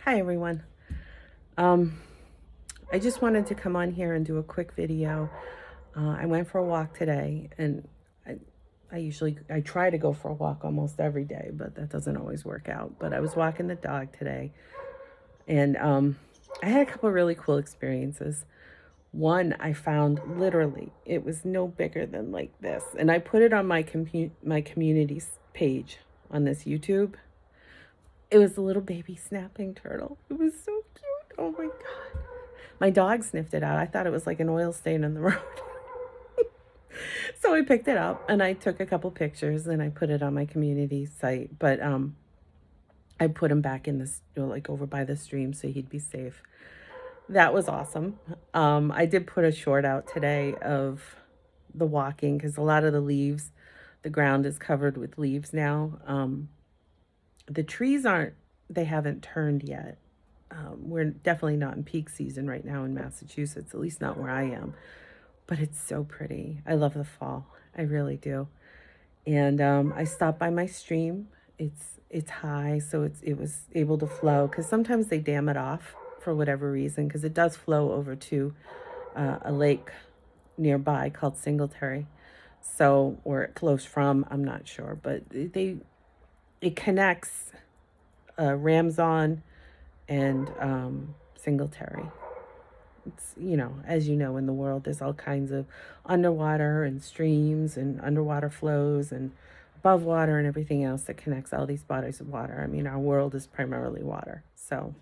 Hi everyone. Um, I just wanted to come on here and do a quick video. I went for a walk today, and I, I try to go for a walk almost every day, but that doesn't always work out. But I was walking the dog today, and I had a couple of really cool experiences. One, I found literally it was no bigger than like this, and I put it on my community page on this YouTube. It was a little baby snapping turtle. It was so cute. Oh my god. My dog sniffed it out. I thought it was like an oil stain on the road. So I picked it up and I took a couple pictures and I put it on my community site. But I put him back in this, like over by the stream so he'd be safe. That was awesome. I did put a short out today of the walking because a lot of the leaves, the ground is covered with leaves now. The trees they haven't turned yet. We're definitely not in peak season right now in Massachusetts, at least not where I am. But it's so pretty. I love the fall. I really do. And I stopped by my stream. It's high, so it was able to flow. Because sometimes they dam it off for whatever reason. Because it does flow over to a lake nearby called Singletary. So, or it flows from, I'm not sure, but it connects Ramson and Singletary. It's, as you know, in the world, there's all kinds of underwater and streams and underwater flows and above water and everything else that connects all these bodies of water. I mean, our world is primarily water. So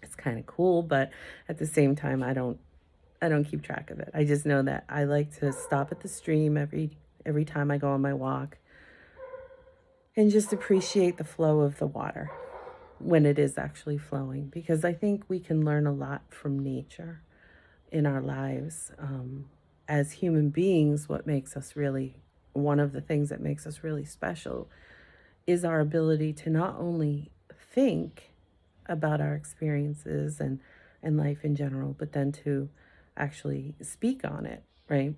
it's kind of cool, but at the same time, I don't keep track of it. I just know that I like to stop at the stream every time I go on my walk and just appreciate the flow of the water when it is actually flowing, because I think we can learn a lot from nature in our lives. As human beings, one of the things that makes us really special is our ability to not only think about our experiences and life in general, but then to actually speak on it, right?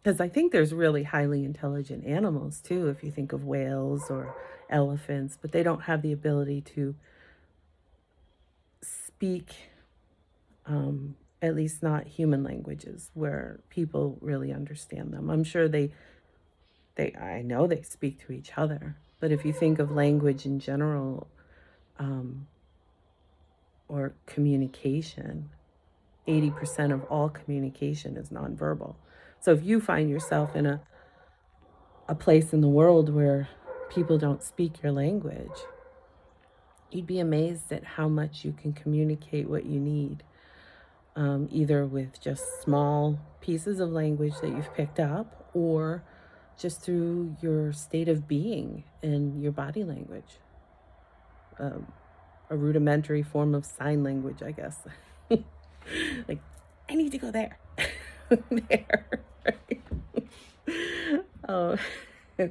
Because I think there's really highly intelligent animals too, if you think of whales or elephants, but they don't have the ability to speak, at least not human languages where people really understand them. I'm sure I know they speak to each other, but if you think of language in general, um, or communication, 80% of all communication is nonverbal. So if you find yourself in a place in the world where people don't speak your language, you'd be amazed at how much you can communicate what you need, either with just small pieces of language that you've picked up or just through your state of being and your body language. Um, a rudimentary form of sign language, I guess. Like, I need to go there. There. Right? Oh,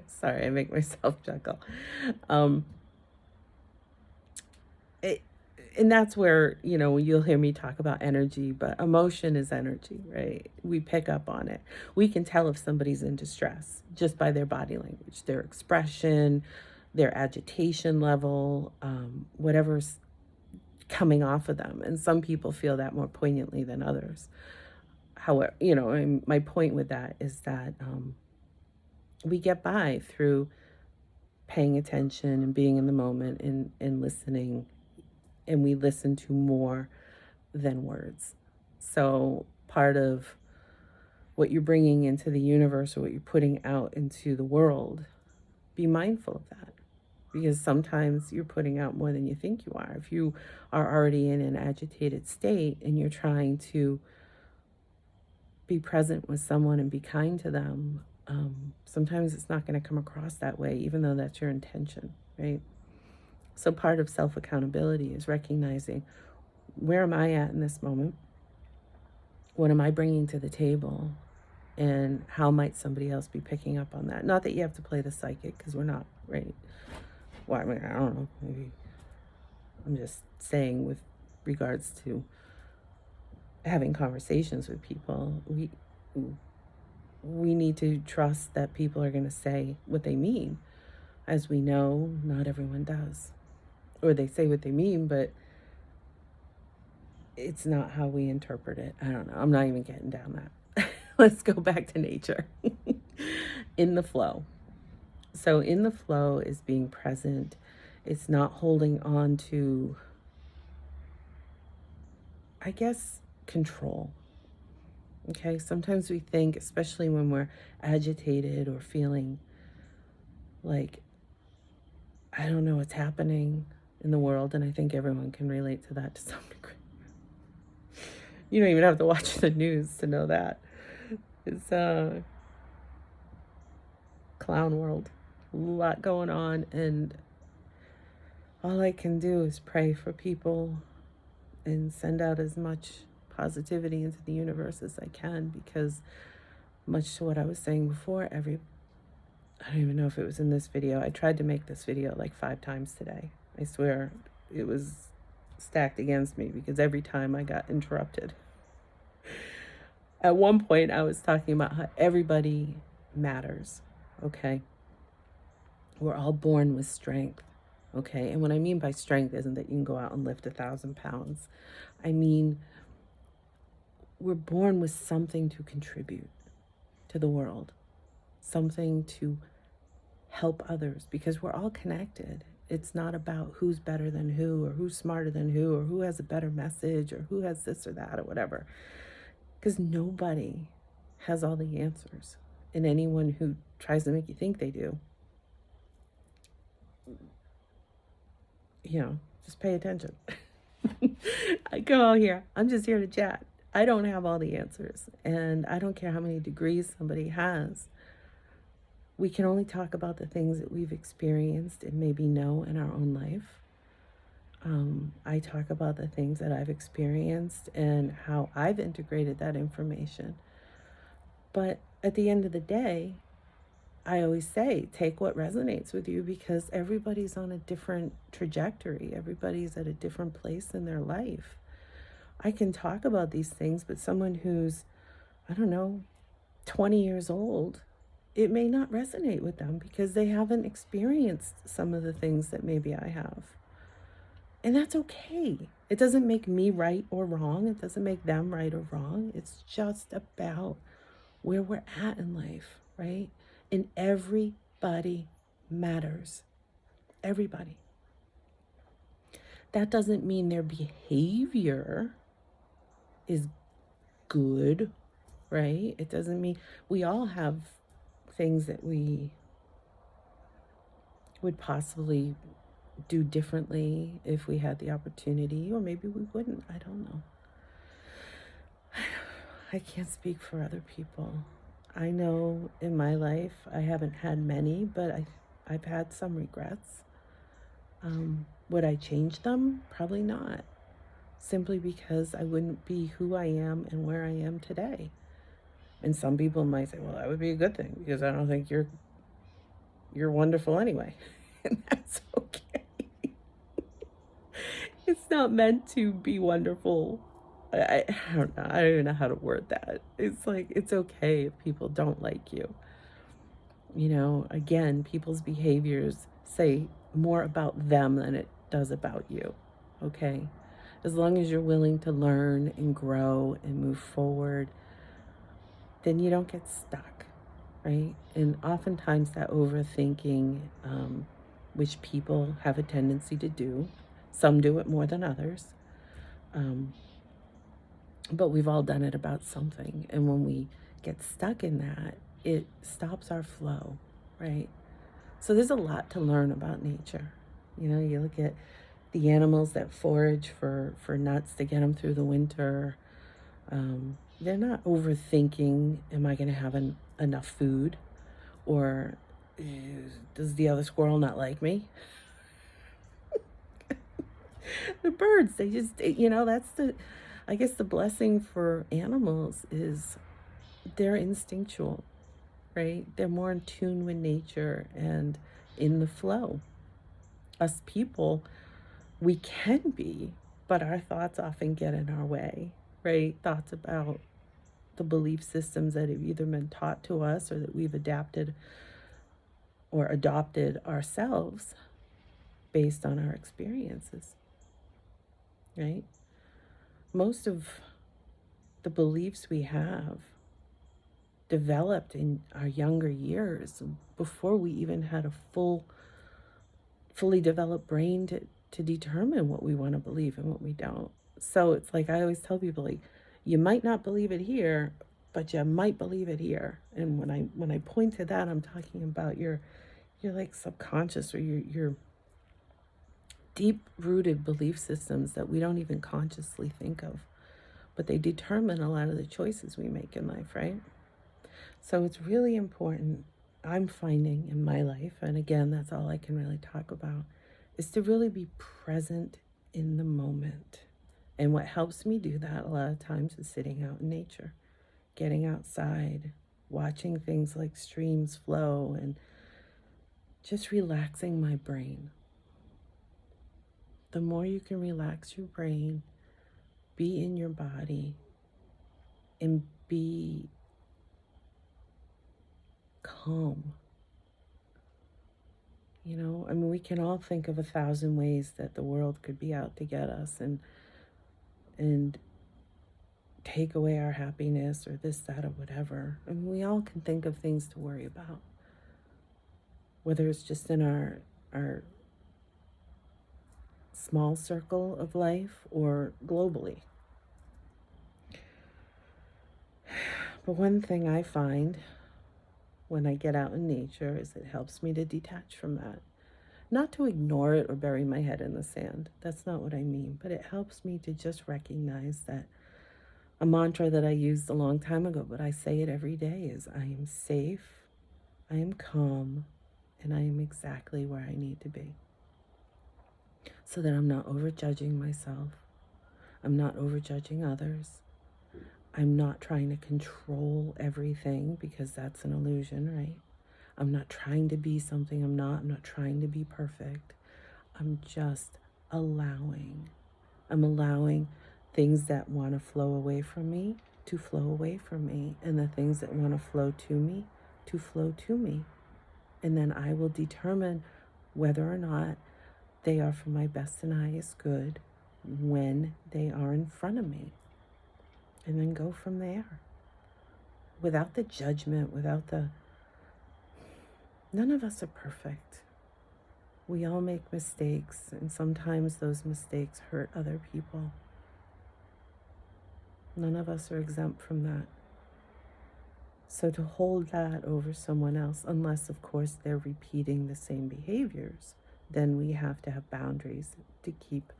sorry, I make myself chuckle. Um, it, and that's where, you'll hear me talk about energy, but emotion is energy, right? We pick up on it. We can tell if somebody's in distress just by their body language, their expression, their agitation level, whatever's coming off of them. And some people feel that more poignantly than others. However, and my point with that is that we get by through paying attention and being in the moment and listening, and we listen to more than words. So part of what you're bringing into the universe or what you're putting out into the world, be mindful of that, because sometimes you're putting out more than you think you are. If you are already in an agitated state and you're trying to be present with someone and be kind to them, sometimes it's not going to come across that way, even though that's your intention, right? So part of self-accountability is recognizing, where am I at in this moment? What am I bringing to the table? And how might somebody else be picking up on that? Not that you have to play the psychic, because we're not, right? Well, I mean, I don't know. Maybe I'm just saying with regards to having conversations with people, we need to trust that people are going to say what they mean. As we know, not everyone does. Or they say what they mean, but it's not how we interpret it. I don't know. I'm not even getting down that. Let's go back to nature. In the flow. So, in the flow is being present. It's not holding on to, I guess, control. Okay. Sometimes we think, especially when we're agitated or feeling like, I don't know what's happening in the world. And I think everyone can relate to that to some degree. You don't even have to watch the news to know that. It's a clown world. A lot going on. And all I can do is pray for people and send out as much positivity into the universe as I can, because much to what I was saying before, I don't even know if it was in this video. I tried to make this video like 5 times today. I swear it was stacked against me because every time I got interrupted. At one point I was talking about how everybody matters, okay? We're all born with strength, okay? And what I mean by strength isn't that you can go out and lift 1,000 pounds. I mean, we're born with something to contribute to the world, something to help others, because we're all connected. It's not about who's better than who, or who's smarter than who, or who has a better message, or who has this or that, or whatever. Because nobody has all the answers. And anyone who tries to make you think they do, just pay attention. I come out here, I'm just here to chat. I don't have all the answers. And I don't care how many degrees somebody has. We can only talk about the things that we've experienced and maybe know in our own life. I talk about the things that I've experienced and how I've integrated that information. But at the end of the day, I always say, take what resonates with you, because everybody's on a different trajectory. Everybody's at a different place in their life. I can talk about these things, but someone who's, I don't know, 20 years old, it may not resonate with them because they haven't experienced some of the things that maybe I have. And that's okay. It doesn't make me right or wrong. It doesn't make them right or wrong. It's just about where we're at in life, right? And everybody matters. Everybody. That doesn't mean their behavior is good, right? It doesn't mean we all have things that we would possibly do differently if we had the opportunity, or maybe we wouldn't. I don't know. I can't speak for other people. I know in my life I haven't had many, but I've had some regrets. Would I change them? Probably not. Simply because I wouldn't be who I am and where I am today. And some people might say, well, that would be a good thing because I don't think you're wonderful anyway. And that's okay. It's not meant to be wonderful. I don't know. I don't even know how to word that. It's like, it's okay if people don't like you. Again, people's behaviors say more about them than it does about you. Okay? As long as you're willing to learn and grow and move forward, then you don't get stuck, right? And oftentimes that overthinking, which people have a tendency to do, some do it more than others, but we've all done it about something. And when we get stuck in that, it stops our flow, right? So there's a lot to learn about nature. You look at the animals that forage for nuts to get them through the winter. They're not overthinking, am I going to have enough food? Or does the other squirrel not like me? The birds, they just, I guess the blessing for animals is they're instinctual, right? They're more in tune with nature and in the flow. Us people, we can be, but our thoughts often get in our way, right? Thoughts about the belief systems that have either been taught to us or that we've adapted or adopted ourselves based on our experiences, right? most of the beliefs we have developed in our younger years before we even had a fully developed brain to determine what we want to believe and what we don't. So it's like I always tell people, like, you might not believe it here, but you might believe it here. And when I point to that, I'm talking about your like subconscious or your deep rooted belief systems that we don't even consciously think of, but they determine a lot of the choices we make in life, right? So it's really important, I'm finding in my life, and again, that's all I can really talk about, is to really be present in the moment. And what helps me do that a lot of times is sitting out in nature, getting outside, watching things like streams flow, and just relaxing my brain. The more you can relax your brain, be in your body, and be calm. You know, I mean, we can all think of 1,000 ways that the world could be out to get us and take away our happiness or this, that, or whatever. I mean, we all can think of things to worry about, whether it's just in our small circle of life or globally. But one thing I find when I get out in nature is it helps me to detach from that. Not to ignore it or bury my head in the sand. That's not what I mean. But it helps me to just recognize that a mantra that I used a long time ago, but I say it every day, is I am safe, I am calm, and I am exactly where I need to be. So that I'm not overjudging myself. I'm not overjudging others. I'm not trying to control everything because that's an illusion, right? I'm not trying to be something I'm not. I'm not trying to be perfect. I'm just allowing. I'm allowing things that want to flow away from me to flow away from me, and the things that want to flow to me to flow to me. And then I will determine whether or not they are for my best and highest good when they are in front of me. And then go from there. Without the judgment, none of us are perfect. We all make mistakes, and sometimes those mistakes hurt other people. None of us are exempt from that. So to hold that over someone else, unless, of course, they're repeating the same behaviors, then we have to have boundaries to keep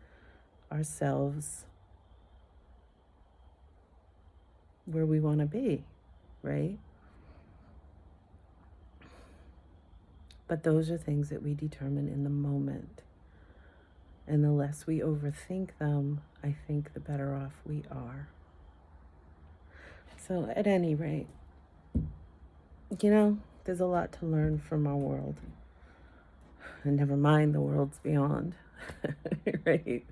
ourselves where we want to be, right? But those are things that we determine in the moment. And the less we overthink them, I think the better off we are. So at any rate, you know, there's a lot to learn from our world. And never mind the worlds beyond, right?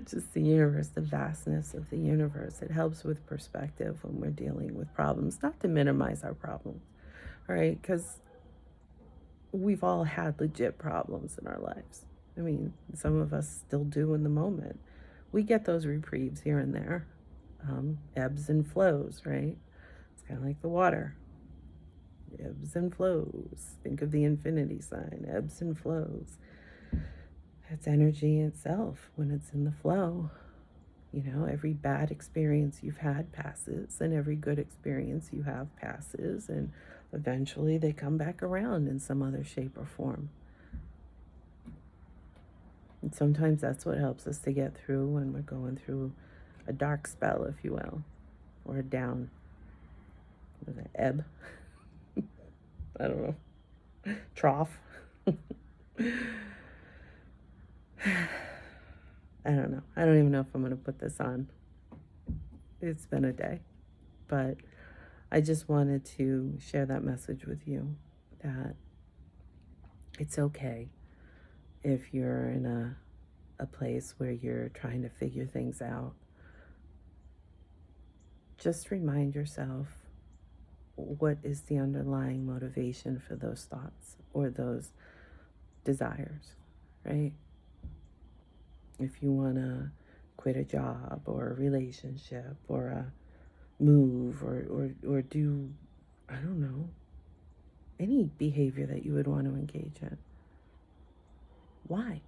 Just the universe, the vastness of the universe. It helps with perspective when we're dealing with problems, not to minimize our problems, right? Because we've all had legit problems in our lives. I mean, some of us still do in the moment. We get those reprieves here and there, ebbs and flows, right? It's kind of like the water. Ebbs and flows. Think of the infinity sign, ebbs and flows. That's energy itself when it's in the flow. You know, every bad experience you've had passes, and every good experience you have passes, and eventually they come back around in some other shape or form. And sometimes that's what helps us to get through when we're going through a dark spell, if you will, or a down. What is it, ebb? I don't know. Trough. I don't know. I don't even know if I'm going to put this on. It's been a day. But I just wanted to share that message with you, that it's okay if you're in a place where you're trying to figure things out. Just remind yourself, what is the underlying motivation for those thoughts or those desires, right? If you want to quit a job or a relationship or a move or do, I don't know, any behavior that you would want to engage in. Why?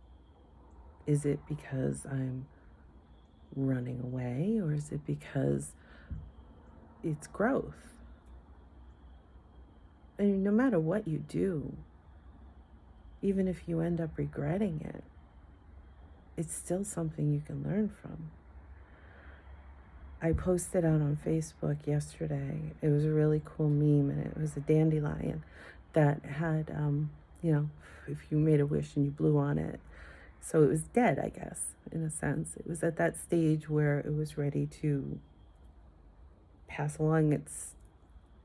Is it because I'm running away, or is it because it's growth? I mean, no matter what you do, even if you end up regretting it, it's still something you can learn from. I posted out on Facebook yesterday. It was a really cool meme, and it was a dandelion that had, if you made a wish and you blew on it. So it was dead, I guess, in a sense. It was at that stage where it was ready to pass along its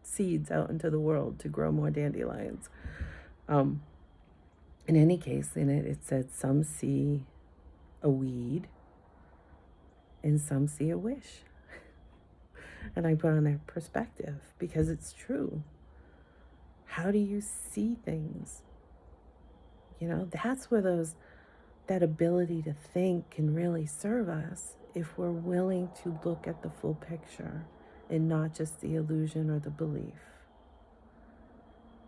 seeds out into the world to grow more dandelions. In any case, in it, it said some see a weed and some see a wish. And I put on their perspective because it's true. How do you see things? That's where that ability to think can really serve us if we're willing to look at the full picture and not just the illusion or the belief.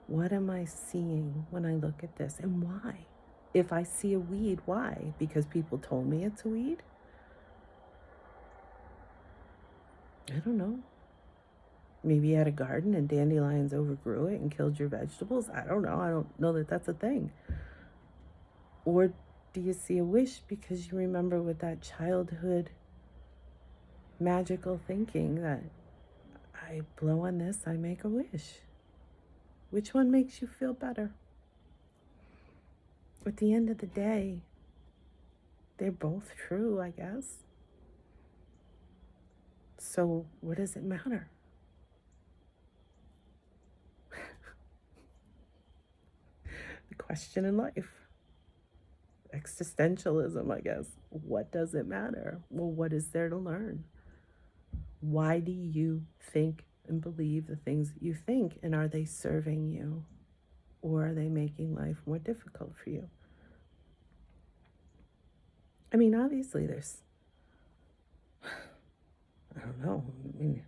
What am I seeing when I look at this, and why? If I see a weed, why? Because people told me it's a weed? I don't know. Maybe you had a garden and dandelions overgrew it and killed your vegetables. I don't know. I don't know that that's a thing. Or do you see a wish because you remember with that childhood magical thinking that I blow on this, I make a wish? Which one makes you feel better? At the end of the day, they're both true, I guess. So what does it matter? The question in life. Existentialism, I guess. What does it matter? Well, what is there to learn? Why do you think and believe the things that you think, and are they serving you, or are they making life more difficult for you? I mean, obviously I don't know. I mean,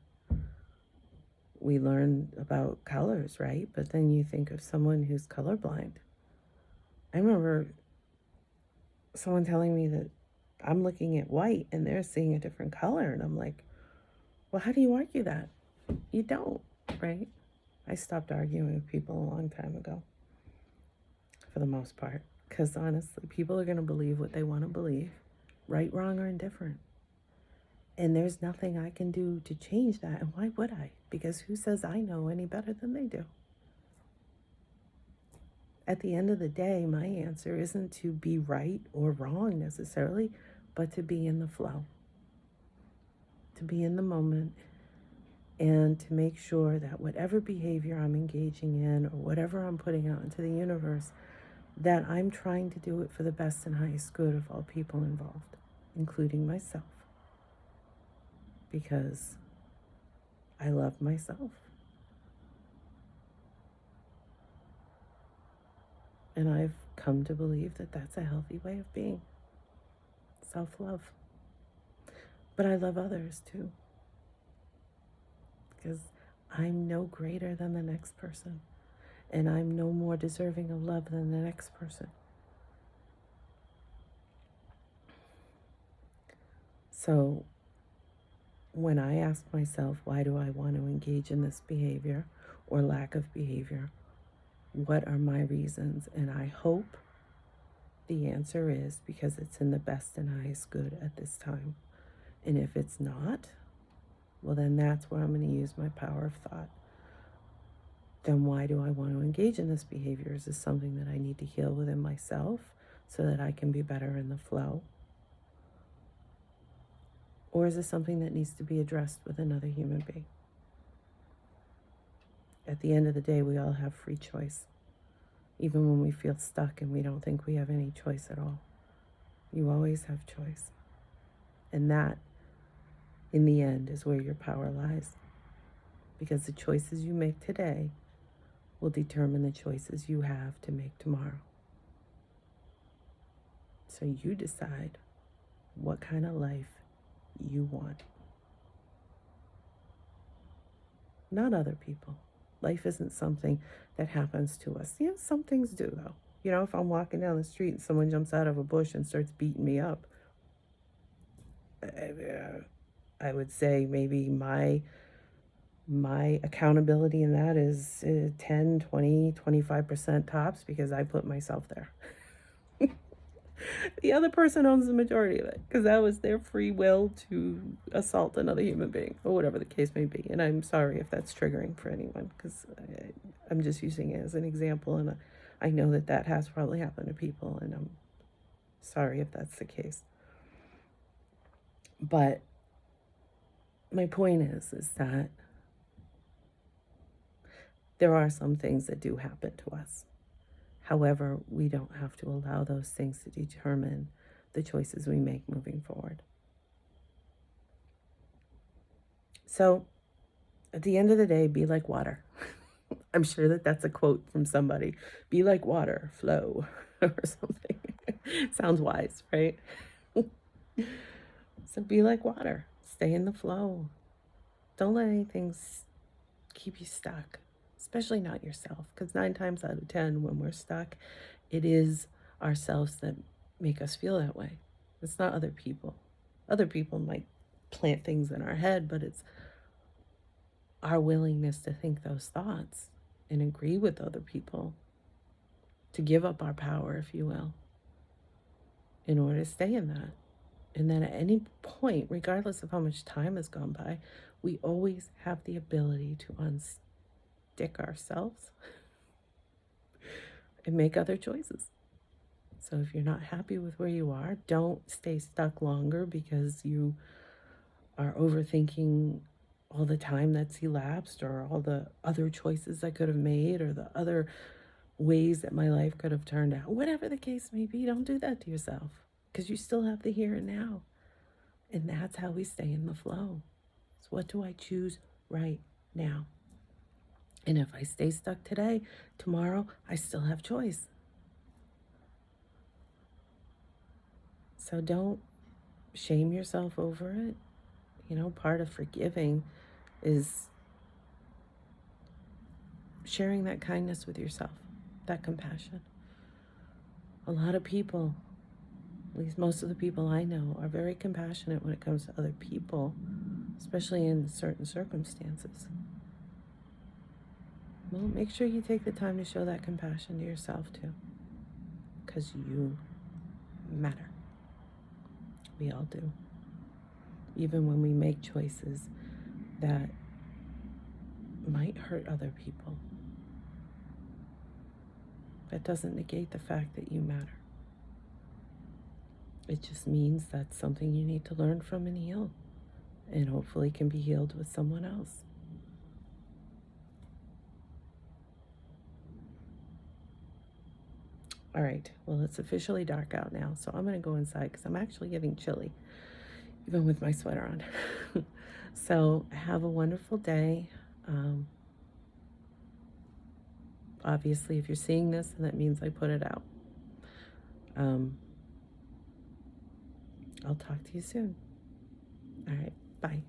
we learn about colors, right? But then you think of someone who's colorblind. I remember someone telling me that I'm looking at white and they're seeing a different color. And I'm like, well, how do you argue that? You don't, right? I stopped arguing with people a long time ago, for the most part. Because honestly, people are going to believe what they want to believe, right, wrong, or indifferent. And there's nothing I can do to change that. And why would I? Because who says I know any better than they do? At the end of the day, my answer isn't to be right or wrong necessarily, but to be in the flow, to be in the moment, and to make sure that whatever behavior I'm engaging in or whatever I'm putting out into the universe, that I'm trying to do it for the best and highest good of all people involved, including myself, because I love myself. And I've come to believe that that's a healthy way of being. Self-love. But I love others too. Because I'm no greater than the next person. And I'm no more deserving of love than the next person. So when I ask myself, why do I want to engage in this behavior or lack of behavior? What are my reasons? And I hope the answer is because it's in the best and highest good at this time. And if it's not, well, then that's where I'm going to use my power of thought. Then why do I want to engage in this behavior? Is this something that I need to heal within myself so that I can be better in the flow? Or is this something that needs to be addressed with another human being? At the end of the day, we all have free choice. Even when we feel stuck and we don't think we have any choice at all. You always have choice. And that, in the end, is where your power lies. Because the choices you make today will determine the choices you have to make tomorrow. So you decide what kind of life you want, not other people. Life isn't something that happens to us. Yeah, some things do, though. If I'm walking down the street and someone jumps out of a bush and starts beating me up, I would say maybe my accountability in that is 10, 20, 25% tops, because I put myself there. The other person owns the majority of it, because that was their free will to assault another human being, or whatever the case may be. And I'm sorry if that's triggering for anyone, because I'm just using it as an example, and I know that has probably happened to people, and I'm sorry if that's the case. But my point is that there are some things that do happen to us. However, we don't have to allow those things to determine the choices we make moving forward. So, at the end of the day, be like water. I'm sure that's a quote from somebody. Be like water, flow, or something. Sounds wise, right? So be like water. Stay in the flow. Don't let anything keep you stuck, especially not yourself, because 9 times out of 10, when we're stuck, it is ourselves that make us feel that way. It's not other people. Other people might plant things in our head, but it's our willingness to think those thoughts and agree with other people, to give up our power, if you will, in order to stay in that. And then at any point, regardless of how much time has gone by, we always have the ability to unstick ourselves and make other choices. So if you're not happy with where you are, don't stay stuck longer because you are overthinking all the time that's elapsed, or all the other choices I could have made, or the other ways that my life could have turned out. Whatever the case may be, don't do that to yourself, because you still have the here and now. And that's how we stay in the flow. So what do I choose right now? And if I stay stuck today, tomorrow I still have choice. So don't shame yourself over it. Part of forgiving is sharing that kindness with yourself, that compassion. A lot of people, at least most of the people I know, are very compassionate when it comes to other people, especially in certain circumstances. Well, make sure you take the time to show that compassion to yourself too, because you matter. We all do. Even when we make choices that might hurt other people, that doesn't negate the fact that you matter. It just means that's something you need to learn from and heal, and hopefully can be healed with someone else. All right, well, it's officially dark out now, so I'm going to go inside because I'm actually getting chilly, even with my sweater on. So have a wonderful day. Obviously, if you're seeing this, then that means I put it out. I'll talk to you soon. All right, bye.